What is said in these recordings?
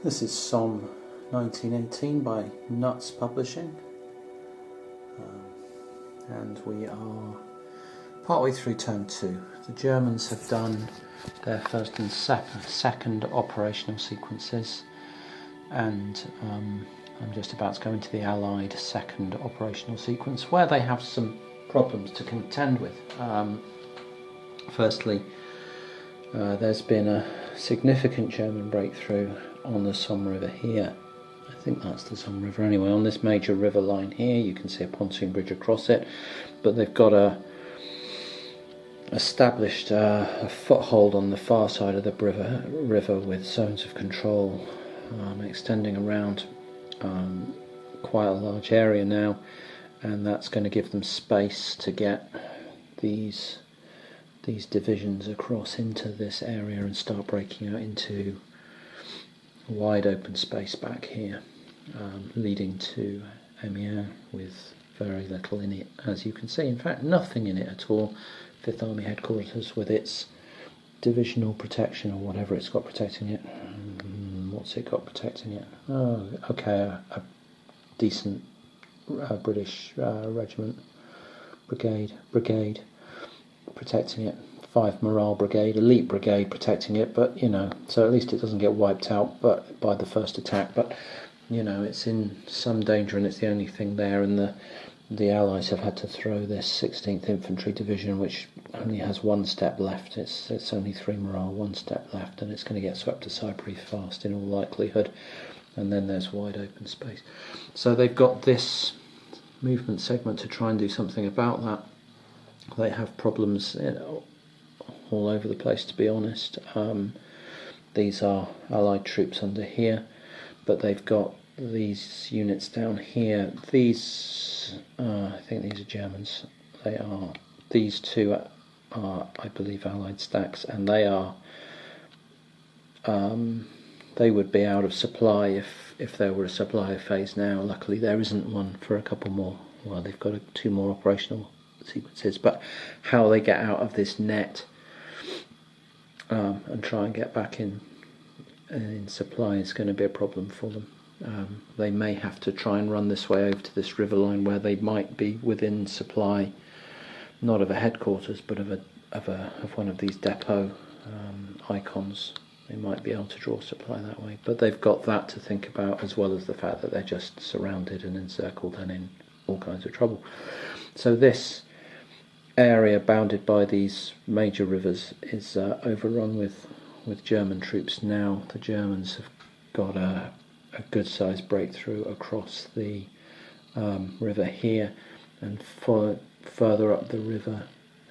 This is Somme 1918 by Nuts Publishing, and we are partway through turn 2. The Germans have done their first and second operational sequences, and I'm just about to go into the Allied second operational sequence, where they have some problems to contend with. Firstly, there's been a significant German breakthrough on the Somme River here. I think that's the Somme River anyway. On this major river line here, you can see a pontoon bridge across it, but they've got established a foothold on the far side of the river with zones of control extending around quite a large area now, and that's going to give them space to get these divisions across into this area and start breaking out into wide open space back here, leading to Amiens with very little in it, as you can see. In fact, nothing in it at all. 5th Army headquarters with its divisional protection, or whatever it's got protecting it. What's it got protecting it? Oh, okay, a decent British regiment, brigade protecting it. 5 Morale Brigade, Elite Brigade protecting it, but so at least it doesn't get wiped out but by the first attack, but it's in some danger, and it's the only thing there, and the Allies have had to throw this 16th Infantry Division, which only has 1 step left. It's only 3 morale, 1 step left, and it's going to get swept aside pretty fast in all likelihood, and then there's wide open space. So they've got this movement segment to try and do something about that. They have problems all over the place, to be honest. These are Allied troops under here, but they've got these units down here. These, I think these are Germans. These two are, I believe, Allied stacks, and they would be out of supply if there were a supply phase now. Luckily there isn't one for a couple more. Well, they've got 2 more operational sequences, but how they get out of this net and try and get back in supply is going to be a problem for them. They may have to try and run this way over to this river line, where they might be within supply, not of a headquarters, but of one of these depot icons. They might be able to draw supply that way, but they've got that to think about, as well as the fact that they're just surrounded and encircled and in all kinds of trouble. So this area bounded by these major rivers is overrun with German troops now. The Germans have got a good sized breakthrough across the river here, and further up the river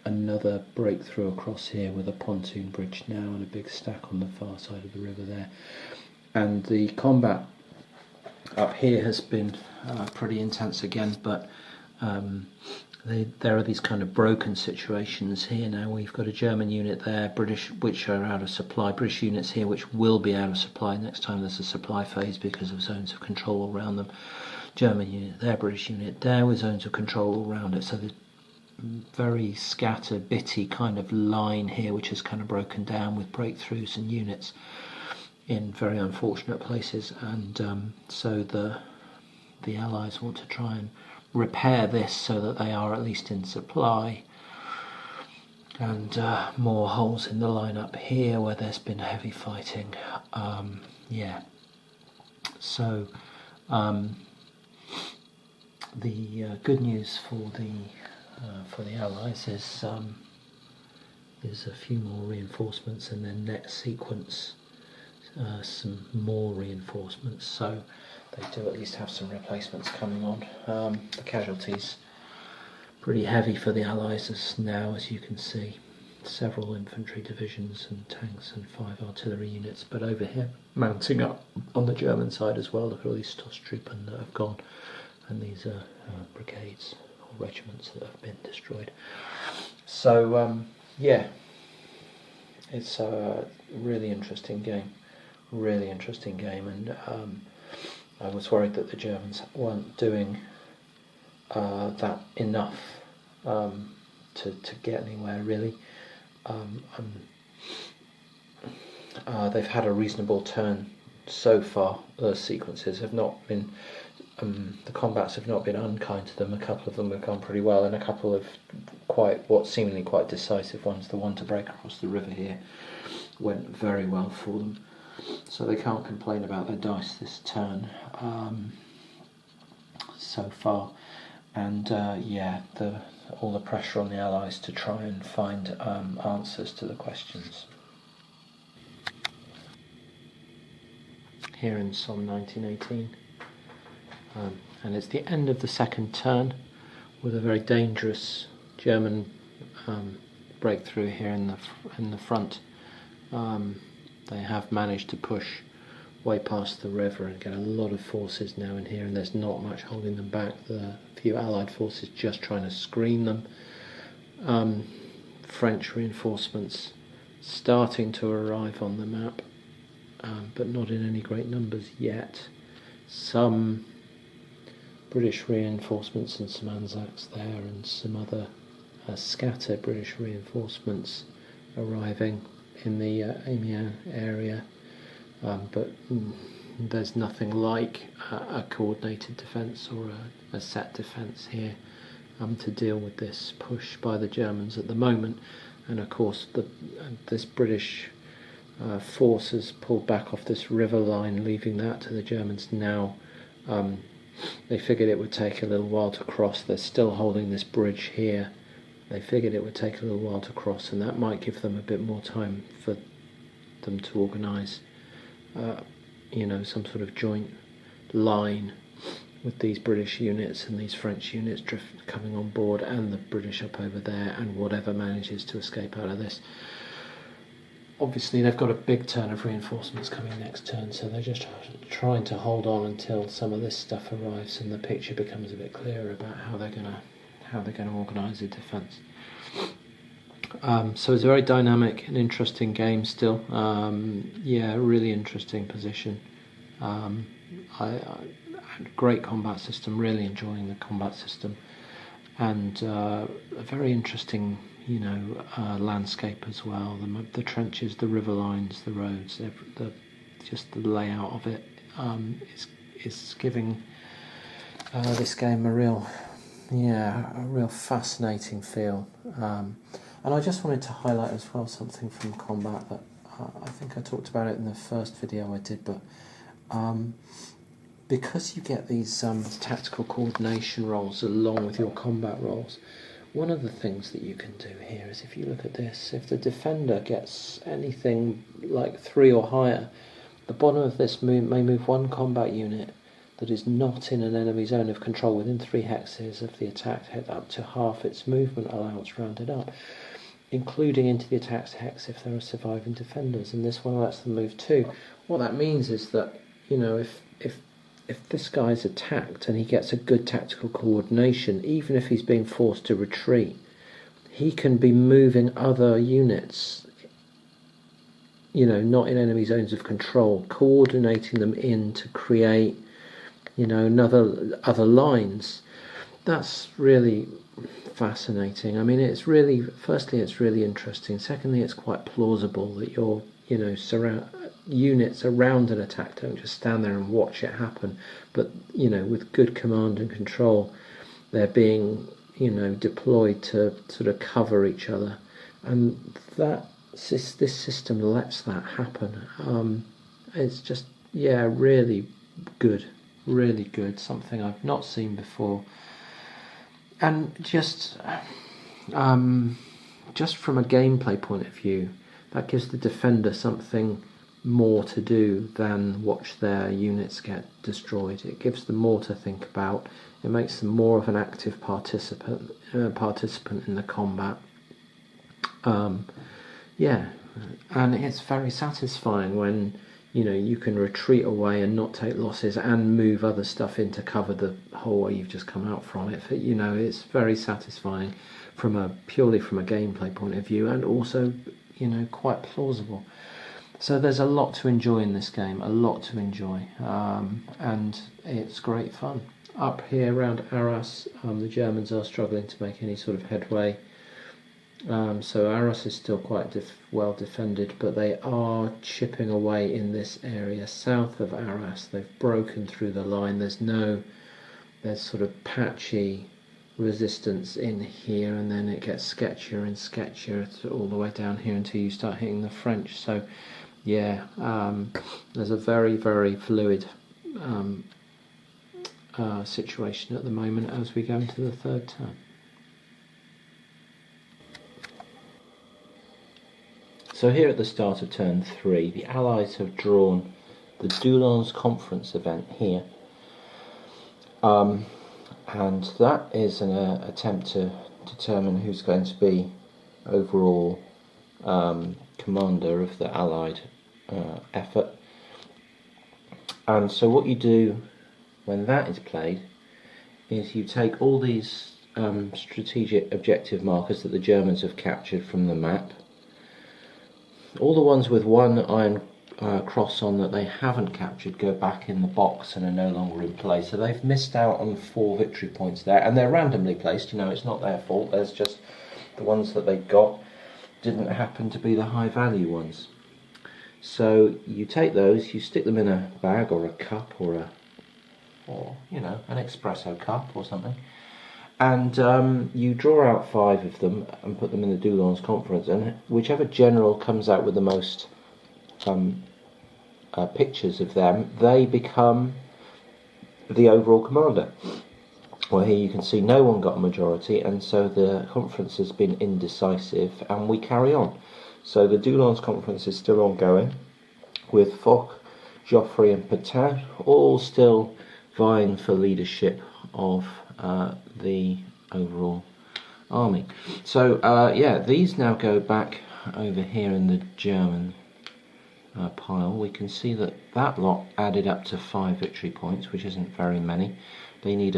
another breakthrough across here with a pontoon bridge now and a big stack on the far side of the river there. And the combat up here has been pretty intense again, but there are these kind of broken situations here now. We've got a German unit there, British, which are out of supply, British units here which will be out of supply next time there's a supply phase because of zones of control all around them. German unit there, British unit there with zones of control all around it. So there's very scattered, bitty kind of line here, which is kind of broken down with breakthroughs and units in very unfortunate places, and so the Allies want to try and repair this so that they are at least in supply, and more holes in the line up here where there's been heavy fighting. So the good news for the Allies is a few more reinforcements, and then next sequence some more reinforcements, so they do at least have some replacements coming on. The casualties pretty heavy for the Allies now, as you can see. Several infantry divisions and tanks and 5 artillery units, but over here mounting up on the German side as well. Look at all these Stoßtruppen that have gone, and these are brigades or regiments that have been destroyed. So it's a really interesting game, and I was worried that the Germans weren't doing that enough to get anywhere, really. They've had a reasonable turn so far the sequences have not been, the combats have not been unkind to them. A couple of them have gone pretty well, and a couple of seemingly quite decisive ones. The one to break across the river here went very well for them, so they can't complain about their dice this turn so far. And all the pressure on the Allies to try and find answers to the questions. Here in Somme 1918, and it's the end of the second turn with a very dangerous German breakthrough here in the front. They have managed to push way past the river and get a lot of forces now in here, and there's not much holding them back. The few Allied forces just trying to screen them. French reinforcements starting to arrive on the map, but not in any great numbers yet. Some British reinforcements and some Anzacs there, and some other scattered British reinforcements arriving in the Amiens area, but there's nothing like a coordinated defence or a set defence here to deal with this push by the Germans at the moment. And of course this British force has pulled back off this river line, leaving that to the Germans now. They figured it would take a little while to cross. They're still holding this bridge here. They figured it would take a little while to cross, and that might give them a bit more time for them to organise some sort of joint line with these British units and these French units coming on board, and the British up over there, and whatever manages to escape out of this. Obviously they've got a big turn of reinforcements coming next turn, so they're just trying to hold on until some of this stuff arrives and the picture becomes a bit clearer about how they're going to organise a defence. So it's a very dynamic and interesting game still. Really interesting position. Great combat system, really enjoying the combat system, and a very interesting landscape as well. The trenches, the river lines, the roads, just the layout of it is giving this game a real fascinating feel. And I just wanted to highlight as well something from combat that I think I talked about it in the first video I did, but because you get these tactical coordination roles along with your combat roles, one of the things that you can do here is, if you look at this, if the defender gets anything like 3 or higher, the bottom of this may move one combat unit that is not in an enemy zone of control within 3 hexes of the attacked head up to half its movement allowance rounded up, including into the attacked hex if there are surviving defenders, and this one lets them move 2. What that means is that, if this guy's attacked and he gets a good tactical coordination, even if he's being forced to retreat, he can be moving other units, not in enemy zones of control, coordinating them in to create, other lines. That's really fascinating. I mean, firstly, it's really interesting. Secondly, it's quite plausible that your, units around an attack don't just stand there and watch it happen, but, with good command and control, they're being, deployed to sort of cover each other. And this system lets that happen. It's just, really good. Really good, something I've not seen before, and just from a gameplay point of view, that gives the defender something more to do than watch their units get destroyed. It gives them more to think about. It makes them more of an active participant in the combat. And it's very satisfying when you can retreat away and not take losses and move other stuff in to cover the hole where you've just come out from it. It's very satisfying purely from a gameplay point of view, and also, quite plausible. So there's a lot to enjoy in this game, and it's great fun. Up here around Arras, the Germans are struggling to make any sort of headway. So Arras is still quite well defended, but they are chipping away in this area south of Arras. They've broken through the line. There's sort of patchy resistance in here, and then it gets sketchier and sketchier all the way down here until you start hitting the French. So yeah, there's a very, very fluid situation at the moment as we go into the third turn. So here at the start of turn 3, the Allies have drawn the Doullens Conference event here, and that is an attempt to determine who's going to be overall commander of the Allied effort. And so what you do when that is played is you take all these strategic objective markers that the Germans have captured from the map. All the ones with one iron cross on that they haven't captured go back in the box and are no longer in play. So they've missed out on 4 victory points there, and they're randomly placed. You know, it's not their fault. There's just the ones that they've got didn't happen to be the high value ones. So you take those, you stick them in a bag or a cup or you know, an espresso cup or something. And you draw out 5 of them and put them in the Doullens Conference, and whichever general comes out with the most pictures of them, they become the overall commander. Well, here you can see no one got a majority, and so the conference has been indecisive, and we carry on. So the Doullens Conference is still ongoing, with Foch, Joffre and Petain all still vying for leadership of the overall army. So yeah, these now go back over here in the German pile. We can see that that lot added up to 5 victory points, which isn't very many. They need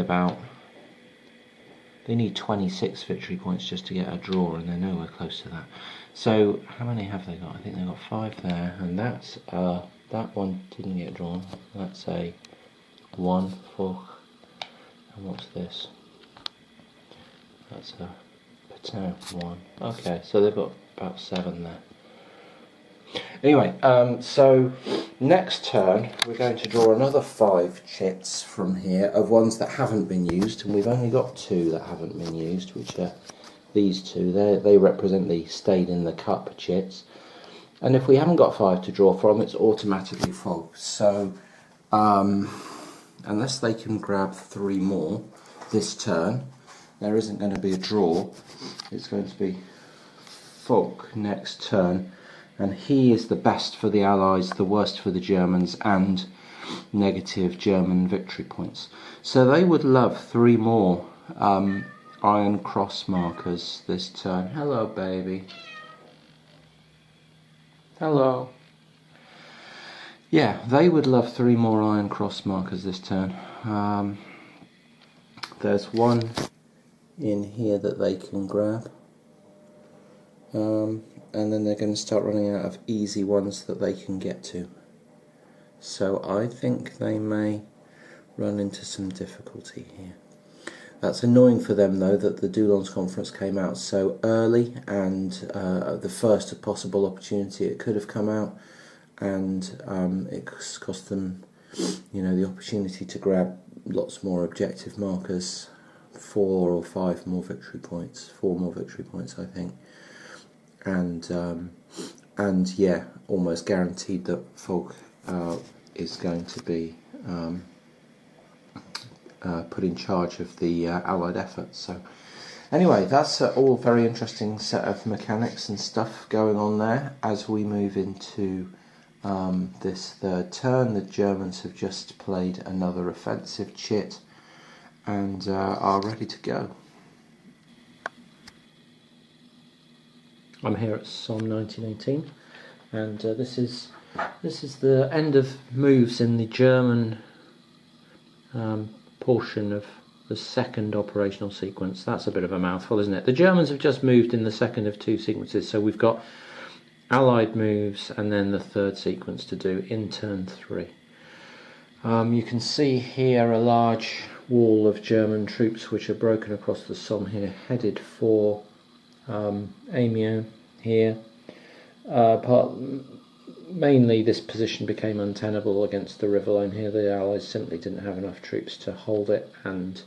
26 victory points just to get a draw, and they're nowhere close to that. So how many have they got? I think they've got 5 there, and that's that one didn't get drawn. That's a 1 for. And what's this? That's a Petain 1. Okay, so they've got about 7 there. Anyway, so next turn we're going to draw another 5 chits from here of ones that haven't been used, and we've only got 2 that haven't been used, which are these 2. They represent the stayed in the cup chits. And if we haven't got 5 to draw from, it's automatically full. So unless they can grab 3 more this turn, there isn't going to be a draw. It's going to be Foch next turn, and he is the best for the Allies, the worst for the Germans, and negative German victory points. So they would love 3 more Iron Cross markers this turn. Hello, baby. Hello. Yeah, they would love 3 more Iron Cross markers this turn. There's 1 in here that they can grab. And then they're going to start running out of easy ones that they can get to. So I think they may run into some difficulty here. That's annoying for them though, that the Doullens Conference came out so early, and the first possible opportunity it could have come out, and it's cost them, you know, the opportunity to grab lots more objective markers, 4 or 5 more victory points, 4 more victory points I think, and yeah, almost guaranteed that Foch is going to be put in charge of the Allied effort. So anyway, that's all very interesting set of mechanics and stuff going on there. As we move into this third turn, the Germans have just played another offensive chit and are ready to go. I'm here at Somme 1918, and this is the end of moves in the German portion of the second operational sequence. That's a bit of a mouthful, isn't it? The Germans have just moved in the second of 2 sequences, so we've got Allied moves and then the third sequence to do in turn 3. You can see here a large wall of German troops which are broken across the Somme here, headed for Amiens here. Mainly this position became untenable against the river line here. The Allies simply didn't have enough troops to hold it, and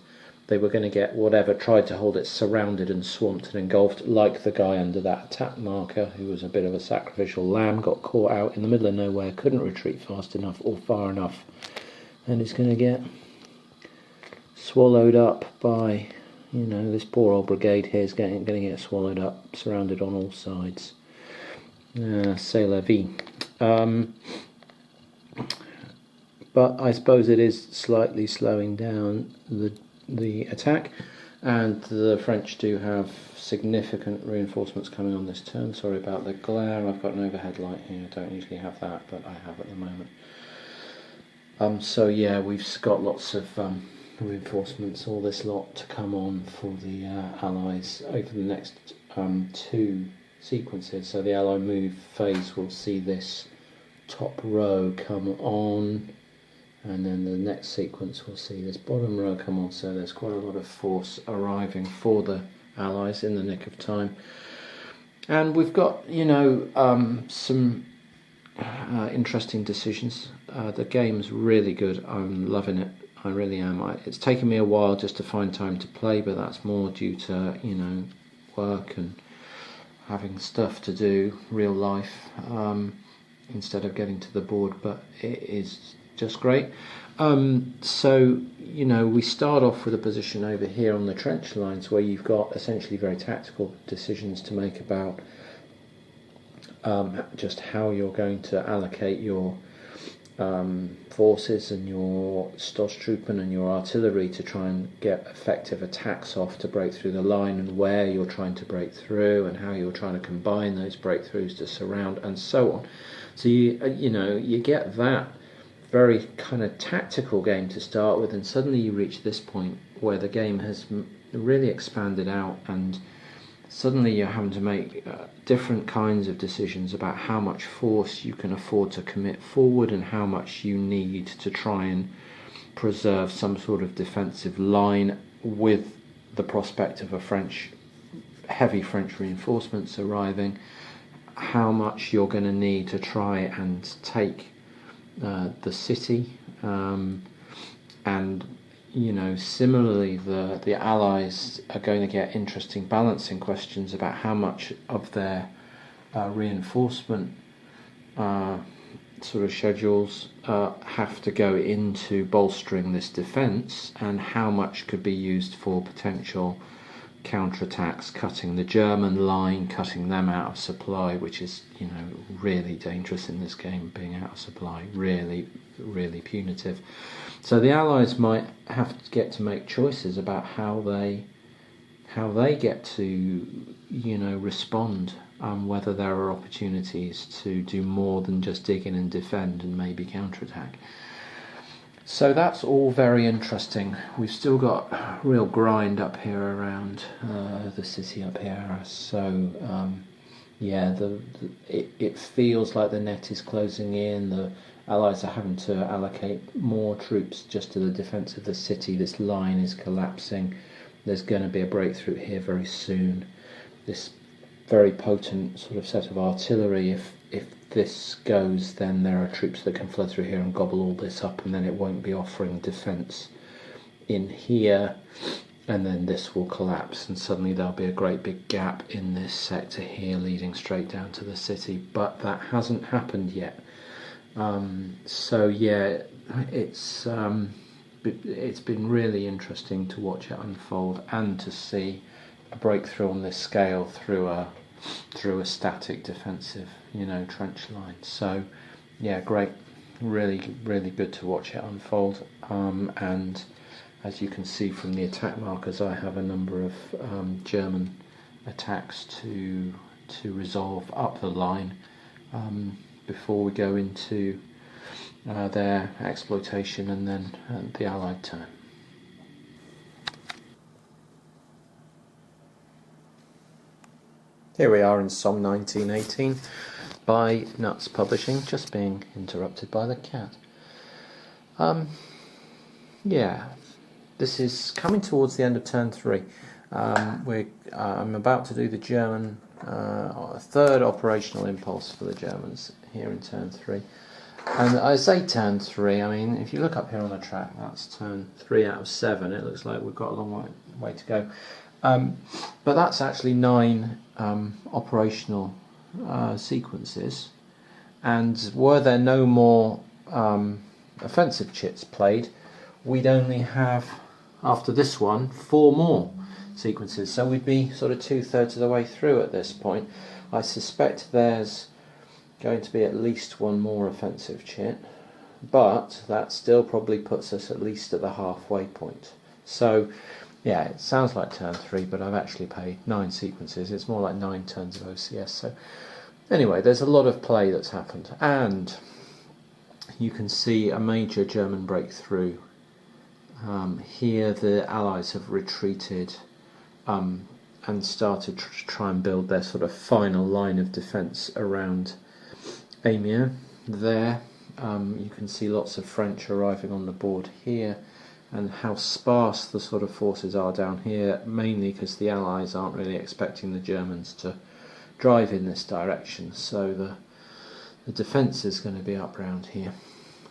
they were going to get whatever tried to hold it surrounded and swamped and engulfed, like the guy under that attack marker, who was a bit of a sacrificial lamb, got caught out in the middle of nowhere, couldn't retreat fast enough or far enough, and is going to get swallowed up by, you know, this poor old brigade here is going to get swallowed up, surrounded on all sides. C'est la vie. But I suppose it is slightly slowing down the attack, and the French do have significant reinforcements coming on this turn. Sorry about the glare, I've got an overhead light here, I don't usually have that, but I have at the moment. So yeah, we've got lots of reinforcements, all this lot to come on for the Allies over the next two sequences. So the Ally move phase will see this top row come on, and then the next sequence will see this bottom row come on, so there's quite a lot of force arriving for the Allies in the nick of time. And we've got, you know, some interesting decisions. The game's really good, I'm loving it, I really am. It's taken me a while just to find time to play, but that's more due to, you know, work and having stuff to do, real life, instead of getting to the board, but it is just great. So, you know, we start off with a position over here on the trench lines where you've got essentially very tactical decisions to make about just how you're going to allocate your forces and your Stoßtruppen and your artillery to try and get effective attacks off to break through the line, and where you're trying to break through and how you're trying to combine those breakthroughs to surround and so on. So you know, you get that very kind of tactical game to start with, and suddenly you reach this point where the game has really expanded out, and suddenly you're having to make different kinds of decisions about how much force you can afford to commit forward and how much you need to try and preserve some sort of defensive line with the prospect of heavy French reinforcements arriving, how much you're going to need to try and take the city, and you know, similarly the Allies are going to get interesting balancing questions about how much of their reinforcement sort of schedules have to go into bolstering this defence, and how much could be used for potential counterattacks, cutting the German line, cutting them out of supply, which is, you know, really dangerous in this game, being out of supply, really, really punitive. So the Allies might have to get to make choices about how they get to, you know, respond, whether there are opportunities to do more than just dig in and defend and maybe counterattack. So that's all very interesting. We've still got real grind up here around the city up here. So yeah, it feels like the net is closing in. The Allies are having to allocate more troops just to the defence of the city. This line is collapsing. There's going to be a breakthrough here very soon. This very potent sort of set of artillery, if this goes, then there are troops that can flood through here and gobble all this up, and then it won't be offering defence in here, and then this will collapse, and suddenly there'll be a great big gap in this sector here leading straight down to the city. But that hasn't happened yet. So yeah, it's been really interesting to watch it unfold and to see a breakthrough on this scale through a static defensive, you know, trench line. So yeah, great, really, really good to watch it unfold. And as you can see from the attack markers, I have a number of German attacks to resolve up the line before we go into their exploitation and then the Allied turn. Here we are in Somme 1918 by Nuts Publishing, just being interrupted by the cat. Yeah, this is coming towards the end of turn 3. I'm about to do the German third operational impulse for the Germans here in turn 3. And I say turn 3, I mean, if you look up here on the track, that's turn 3 out of 7. It looks like we've got a long way to go. But that's actually 9 operational sequences. And were there no more offensive chits played, we'd only have, after this one, 4 more sequences. So we'd be sort of 2/3 of the way through at this point. I suspect there's going to be at least 1 more offensive chit, but that still probably puts us at least at the halfway point. So yeah, it sounds like turn 3, but I've actually played 9 sequences. It's more like 9 turns of OCS. So anyway, there's a lot of play that's happened, and you can see a major German breakthrough. Here the Allies have retreated and started to try and build their sort of final line of defence around Amiens. There you can see lots of French arriving on the board here, and how sparse the sort of forces are down here, mainly because the Allies aren't really expecting the Germans to drive in this direction, so the defence is going to be up round here.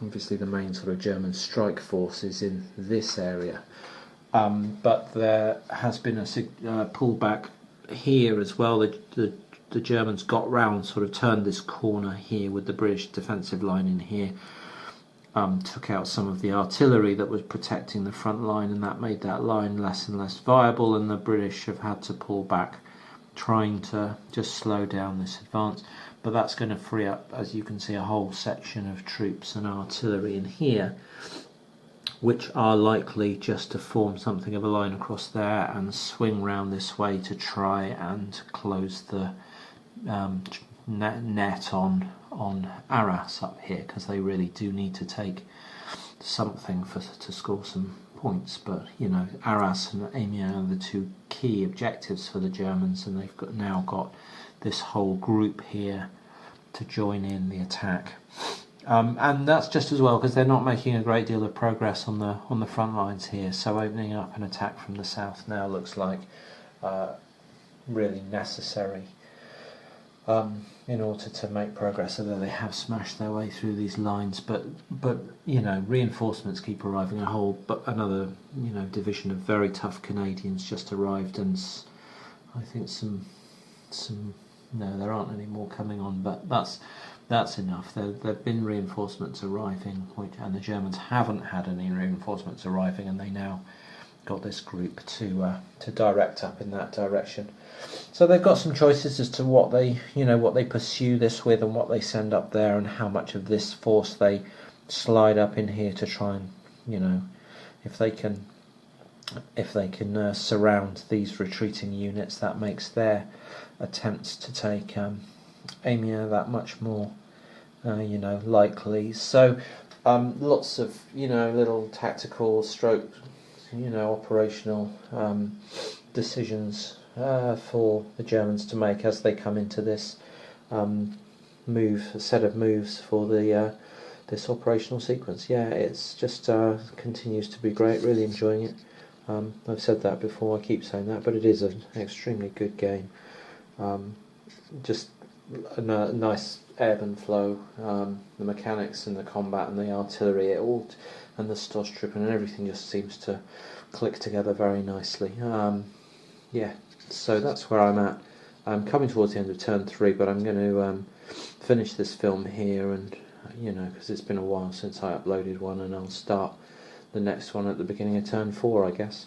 Obviously the main sort of German strike force is in this area, but there has been a pullback here as well. The Germans got round, sort of turned this corner here with the British defensive line in here, took out some of the artillery that was protecting the front line, and that made that line less and less viable, and the British have had to pull back, trying to just slow down this advance. But that's going to free up, as you can see, a whole section of troops and artillery in here, which are likely just to form something of a line across there and swing round this way to try and close the net on Arras up here, because they really do need to take something to score some points. But you know, Arras and Amiens are the 2 key objectives for the Germans, and they've now got this whole group here to join in the attack, and that's just as well because they're not making a great deal of progress on the front lines here. So opening up an attack from the south now looks like really necessary in order to make progress. Although they have smashed their way through these lines, but you know, reinforcements keep arriving. Another division of very tough Canadians just arrived, and I think some. No, there aren't any more coming on, but that's enough. There've been reinforcements arriving, and the Germans haven't had any reinforcements arriving, and they now got this group to direct up in that direction. So they've got some choices as to what they pursue this with, and what they send up there, and how much of this force they slide up in here to try and, if they can surround these retreating units, that makes their attempts to take Amiens that much more likely. So lots of little tactical stroke operational decisions for the Germans to make as they come into this set of moves for the this operational sequence. Yeah, it's just continues to be great. Really enjoying it. I've said that before, I keep saying that, but it is an extremely good game. Just a nice ebb and flow, the mechanics and the combat and the artillery, and the Stoßtruppen and everything just seems to click together very nicely. Yeah, so that's where I'm at. I'm coming towards the end of turn 3, but I'm going to finish this film here, and because it's been a while since I uploaded one, and I'll start the next one at the beginning of turn 4, I guess.